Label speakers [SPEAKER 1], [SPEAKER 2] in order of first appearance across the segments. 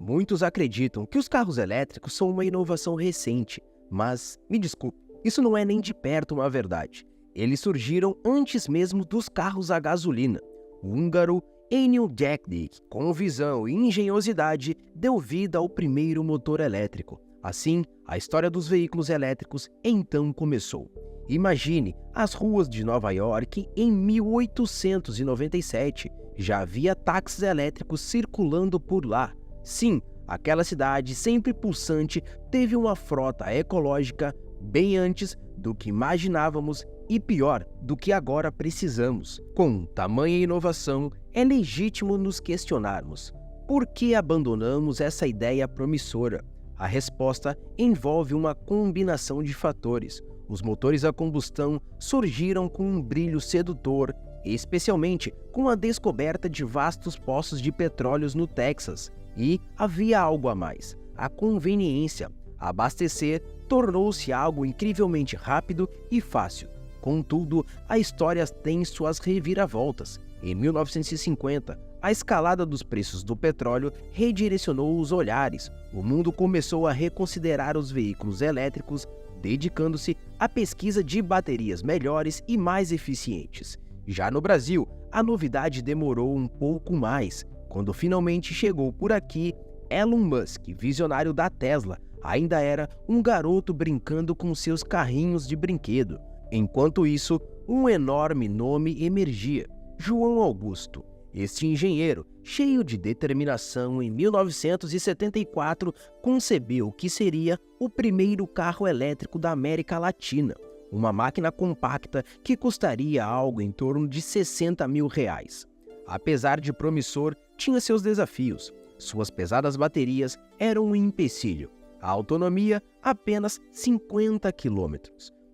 [SPEAKER 1] Muitos acreditam que os carros elétricos são uma inovação recente, mas, me desculpe, isso não é nem de perto uma verdade. Eles surgiram antes mesmo dos carros a gasolina. O húngaro Ennio Dekdik, com visão e engenhosidade, deu vida ao primeiro motor elétrico. Assim, a história dos veículos elétricos então começou. Imagine as ruas de Nova York em 1897. Já havia táxis elétricos circulando por lá. Sim, aquela cidade sempre pulsante teve uma frota ecológica bem antes do que imaginávamos e pior do que agora precisamos. Com tamanha inovação, é legítimo nos questionarmos: por que abandonamos essa ideia promissora? A resposta envolve uma combinação de fatores. Os motores a combustão surgiram com um brilho sedutor, especialmente com a descoberta de vastos poços de petróleos no Texas. E havia algo a mais: a conveniência. Abastecer tornou-se algo incrivelmente rápido e fácil. Contudo, a história tem suas reviravoltas. Em 1950, a escalada dos preços do petróleo redirecionou os olhares. O mundo começou a reconsiderar os veículos elétricos, dedicando-se à pesquisa de baterias melhores e mais eficientes. Já no Brasil, a novidade demorou um pouco mais. Quando finalmente chegou por aqui, Elon Musk, visionário da Tesla, ainda era um garoto brincando com seus carrinhos de brinquedo. Enquanto isso, um enorme nome emergia: João Augusto. Este engenheiro, cheio de determinação, em 1974 concebeu o que seria o primeiro carro elétrico da América Latina, uma máquina compacta que custaria algo em torno de R$60 mil. Apesar de promissor, tinha seus desafios. Suas pesadas baterias eram um empecilho. A autonomia, apenas 50 km.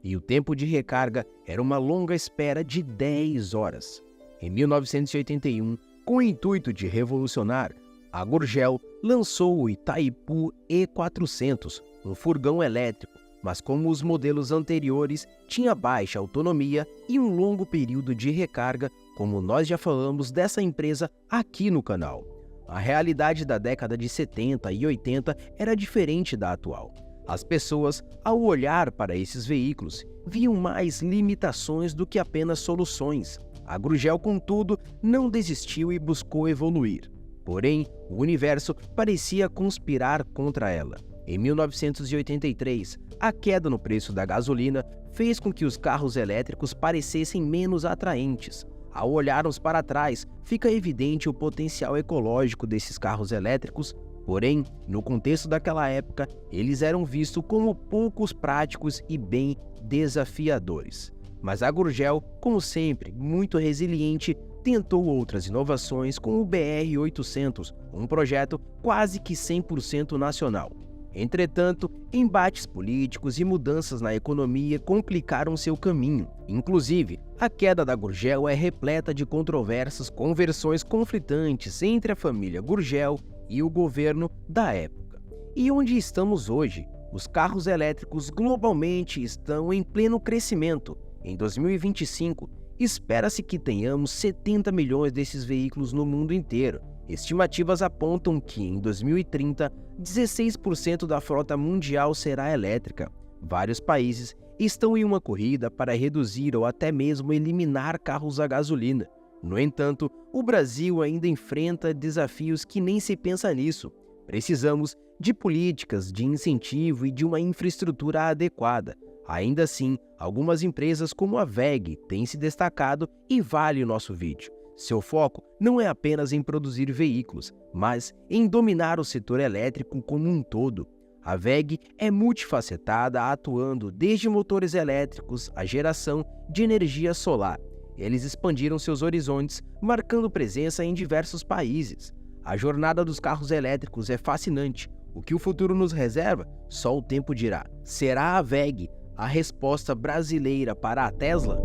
[SPEAKER 1] E o tempo de recarga era uma longa espera de 10 horas. Em 1981, com o intuito de revolucionar, a Gurgel lançou o Itaipu E400, um furgão elétrico, mas como os modelos anteriores, tinha baixa autonomia e um longo período de recarga, como nós já falamos dessa empresa aqui no canal. A realidade da década de 70 e 80 era diferente da atual. As pessoas, ao olhar para esses veículos, viam mais limitações do que apenas soluções. A Gurgel, contudo, não desistiu e buscou evoluir. Porém, o universo parecia conspirar contra ela. Em 1983, a queda no preço da gasolina fez com que os carros elétricos parecessem menos atraentes. Ao olharmos para trás, fica evidente o potencial ecológico desses carros elétricos. Porém, no contexto daquela época, eles eram vistos como poucos práticos e bem desafiadores. Mas a Gurgel, como sempre, muito resiliente, tentou outras inovações com o BR-800, um projeto quase que 100% nacional. Entretanto, embates políticos e mudanças na economia complicaram seu caminho. Inclusive, a queda da Gurgel é repleta de controvérsias com versões conflitantes entre a família Gurgel e o governo da época. E onde estamos hoje? Os carros elétricos globalmente estão em pleno crescimento. Em 2025, espera-se que tenhamos 70 milhões desses veículos no mundo inteiro. Estimativas apontam que, em 2030, 16% da frota mundial será elétrica. Vários países estão em uma corrida para reduzir ou até mesmo eliminar carros a gasolina. No entanto, o Brasil ainda enfrenta desafios que nem se pensa nisso. Precisamos de políticas de incentivo e de uma infraestrutura adequada. Ainda assim, algumas empresas como a WEG têm se destacado e vale o nosso vídeo. Seu foco não é apenas em produzir veículos, mas em dominar o setor elétrico como um todo. A WEG é multifacetada, atuando desde motores elétricos à geração de energia solar. Eles expandiram seus horizontes, marcando presença em diversos países. A jornada dos carros elétricos é fascinante. O que o futuro nos reserva, só o tempo dirá. Será a WEG a resposta brasileira para a Tesla?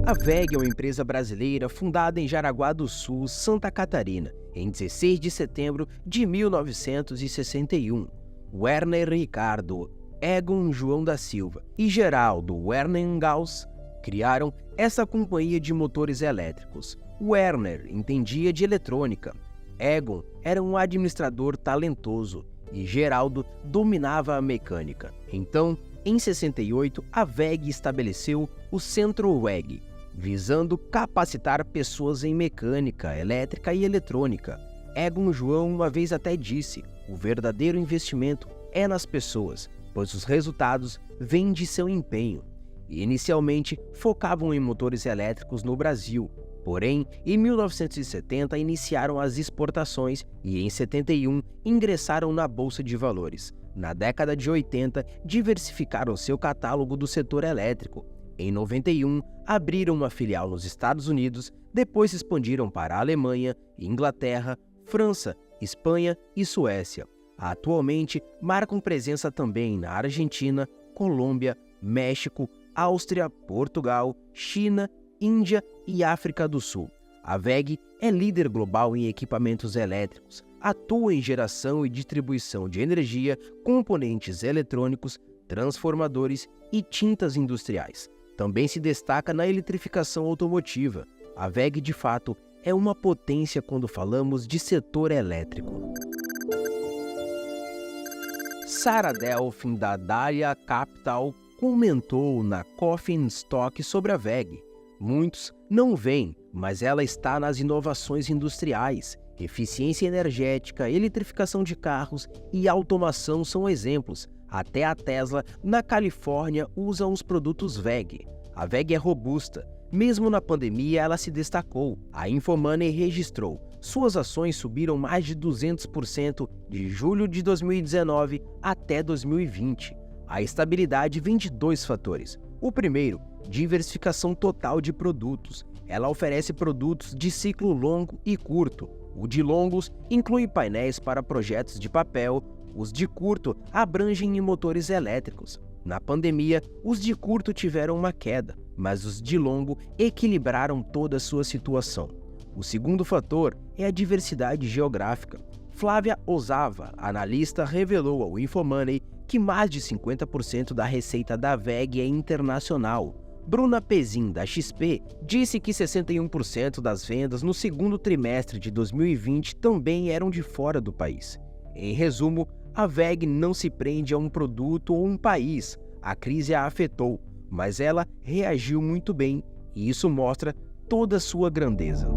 [SPEAKER 1] A WEG é uma empresa brasileira fundada em Jaraguá do Sul, Santa Catarina, em 16 de setembro de 1961. Werner Ricardo, Egon João da Silva e Geraldo Werner Gauss criaram essa companhia de motores elétricos. Werner entendia de eletrônica. Egon era um administrador talentoso e Geraldo dominava a mecânica. Então, em 68, a WEG estabeleceu o Centro WEG, visando capacitar pessoas em mecânica, elétrica e eletrônica. Egon João uma vez até disse: o verdadeiro investimento é nas pessoas, pois os resultados vêm de seu empenho. E inicialmente focavam em motores elétricos no Brasil. Porém, em 1970 iniciaram as exportações e em 71 ingressaram na Bolsa de Valores. Na década de 80, diversificaram seu catálogo do setor elétrico. Em 91, abriram uma filial nos Estados Unidos, depois expandiram para a Alemanha, Inglaterra, França, Espanha e Suécia. Atualmente, marcam presença também na Argentina, Colômbia, México, Áustria, Portugal, China, Índia e África do Sul. A WEG é líder global em equipamentos elétricos, atua em geração e distribuição de energia, componentes eletrônicos, transformadores e tintas industriais. Também se destaca na eletrificação automotiva. A WEG, de fato, é uma potência quando falamos de setor elétrico. Sarah Delphin, da Dalia Capital, comentou na Coffin Stock sobre a WEG. Muitos não veem, mas ela está nas inovações industriais. Eficiência energética, eletrificação de carros e automação são exemplos. Até a Tesla, na Califórnia, usa os produtos WEG. A WEG é robusta. Mesmo na pandemia, ela se destacou. A Infomoney registrou: suas ações subiram mais de 200% de julho de 2019 até 2020. A estabilidade vem de dois fatores. O primeiro, diversificação total de produtos. Ela oferece produtos de ciclo longo e curto. O de longos inclui painéis para projetos de papel, os de curto abrangem em motores elétricos. Na pandemia, os de curto tiveram uma queda, mas os de longo equilibraram toda a sua situação. O segundo fator é a diversidade geográfica. Flávia Osava, analista, revelou ao Infomoney que mais de 50% da receita da WEG é internacional. Bruna Pezin, da XP, disse que 61% das vendas no segundo trimestre de 2020 também eram de fora do país. Em resumo, a WEG não se prende a um produto ou um país. A crise a afetou, mas ela reagiu muito bem e isso mostra toda a sua grandeza.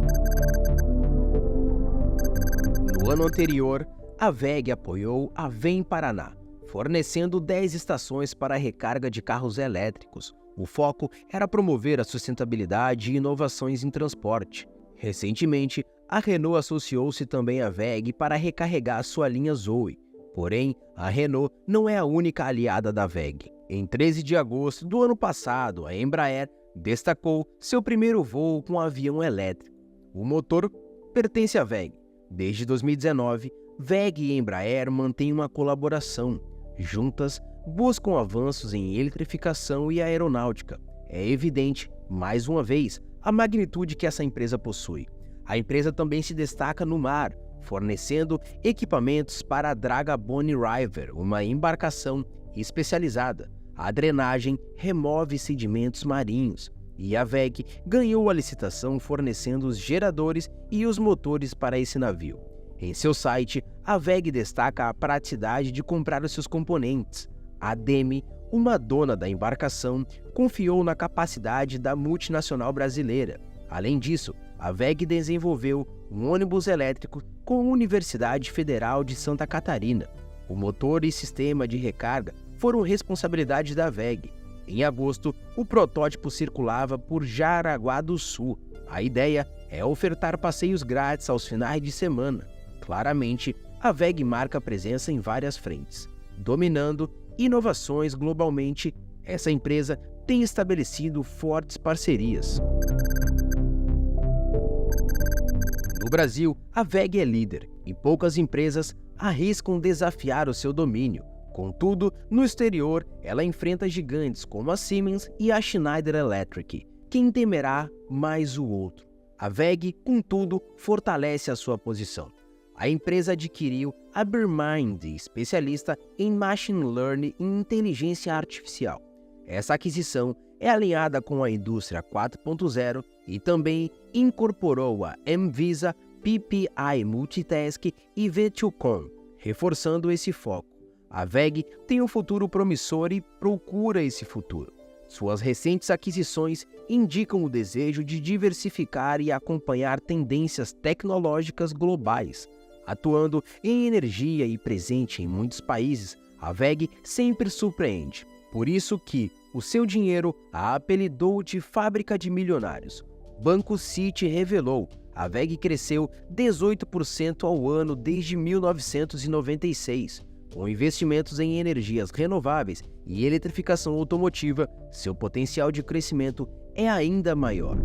[SPEAKER 1] No ano anterior, a WEG apoiou a Vem Paraná, fornecendo 10 estações para a recarga de carros elétricos. O foco era promover a sustentabilidade e inovações em transporte. Recentemente, a Renault associou-se também à WEG para recarregar sua linha Zoe. Porém, a Renault não é a única aliada da WEG. Em 13 de agosto do ano passado, a Embraer destacou seu primeiro voo com um avião elétrico. O motor pertence à WEG. Desde 2019, WEG e Embraer mantêm uma colaboração. Juntas, buscam avanços em eletrificação e aeronáutica. É evidente, mais uma vez, a magnitude que essa empresa possui. A empresa também se destaca no mar, fornecendo equipamentos para a Dragabone River, uma embarcação especializada. A drenagem remove sedimentos marinhos. E a WEG ganhou a licitação fornecendo os geradores e os motores para esse navio. Em seu site, a WEG destaca a praticidade de comprar os seus componentes. A DEME, uma dona da embarcação, confiou na capacidade da multinacional brasileira. Além disso, a WEG desenvolveu um ônibus elétrico com a Universidade Federal de Santa Catarina. O motor e sistema de recarga foram responsabilidade da WEG. Em agosto, o protótipo circulava por Jaraguá do Sul. A ideia é ofertar passeios grátis aos finais de semana. Claramente, a WEG marca presença em várias frentes. Dominando inovações globalmente, essa empresa tem estabelecido fortes parcerias. No Brasil, a WEG é líder e poucas empresas arriscam desafiar o seu domínio. Contudo, no exterior, ela enfrenta gigantes como a Siemens e a Schneider Electric. Quem temerá mais o outro? A WEG, contudo, fortalece a sua posição. A empresa adquiriu a Birmind, especialista em Machine Learning e Inteligência Artificial. Essa aquisição é alinhada com a indústria 4.0 e também incorporou a Mvisa PPI Multitask e V2COM, reforçando esse foco. A WEG tem um futuro promissor e procura esse futuro. Suas recentes aquisições indicam o desejo de diversificar e acompanhar tendências tecnológicas globais. Atuando em energia e presente em muitos países, a WEG sempre surpreende. Por isso que o seu dinheiro a apelidou de fábrica de milionários. Banco Citi revelou: a WEG cresceu 18% ao ano desde 1996. Com investimentos em energias renováveis e eletrificação automotiva, seu potencial de crescimento é ainda maior.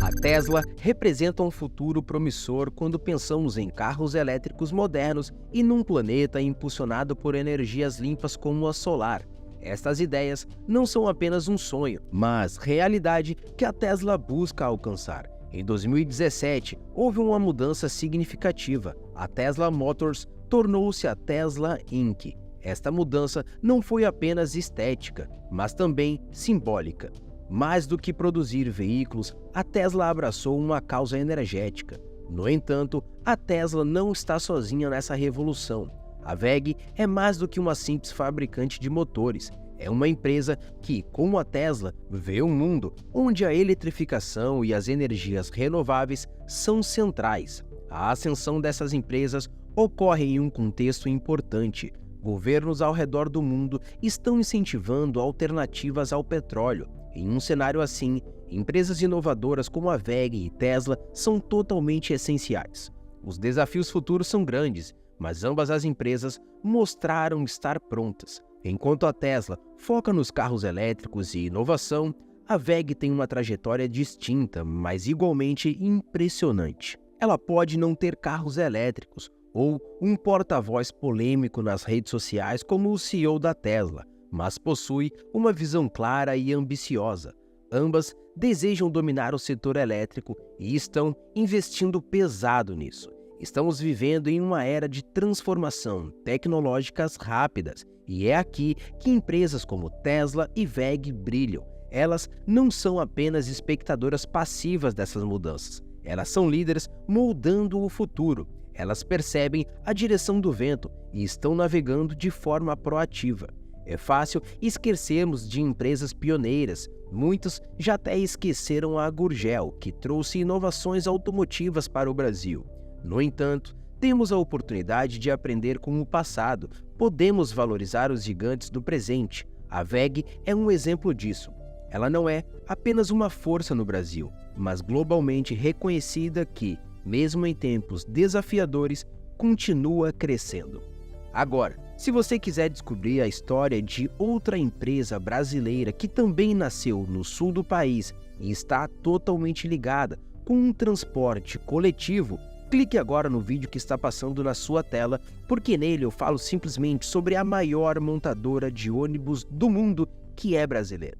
[SPEAKER 1] A Tesla representa um futuro promissor quando pensamos em carros elétricos modernos e num planeta impulsionado por energias limpas como a solar. Estas ideias não são apenas um sonho, mas realidade que a Tesla busca alcançar. Em 2017, houve uma mudança significativa. A Tesla Motors tornou-se a Tesla Inc. Esta mudança não foi apenas estética, mas também simbólica. Mais do que produzir veículos, a Tesla abraçou uma causa energética. No entanto, a Tesla não está sozinha nessa revolução. A WEG é mais do que uma simples fabricante de motores. É uma empresa que, como a Tesla, vê um mundo onde a eletrificação e as energias renováveis são centrais. A ascensão dessas empresas ocorre em um contexto importante. Governos ao redor do mundo estão incentivando alternativas ao petróleo. Em um cenário assim, empresas inovadoras como a WEG e Tesla são totalmente essenciais. Os desafios futuros são grandes, mas ambas as empresas mostraram estar prontas. Enquanto a Tesla foca nos carros elétricos e inovação, a WEG tem uma trajetória distinta, mas igualmente impressionante. Ela pode não ter carros elétricos ou um porta-voz polêmico nas redes sociais como o CEO da Tesla, mas possui uma visão clara e ambiciosa. Ambas desejam dominar o setor elétrico e estão investindo pesado nisso. Estamos vivendo em uma era de transformação tecnológicas rápidas e é aqui que empresas como Tesla e WEG brilham. Elas não são apenas espectadoras passivas dessas mudanças. Elas são líderes moldando o futuro. Elas percebem a direção do vento e estão navegando de forma proativa. É fácil esquecermos de empresas pioneiras. Muitos já até esqueceram a Gurgel, que trouxe inovações automotivas para o Brasil. No entanto, temos a oportunidade de aprender com o passado. Podemos valorizar os gigantes do presente. A WEG é um exemplo disso. Ela não é apenas uma força no Brasil, mas globalmente reconhecida que, mesmo em tempos desafiadores, continua crescendo. Agora, se você quiser descobrir a história de outra empresa brasileira que também nasceu no sul do país e está totalmente ligada com um transporte coletivo, clique agora no vídeo que está passando na sua tela, porque nele eu falo simplesmente sobre a maior montadora de ônibus do mundo, que é brasileira.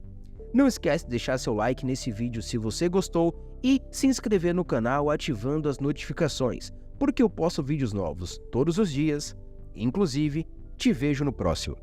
[SPEAKER 1] Não esquece de deixar seu like nesse vídeo se você gostou e se inscrever no canal ativando as notificações, porque eu posto vídeos novos todos os dias. Inclusive, te vejo no próximo.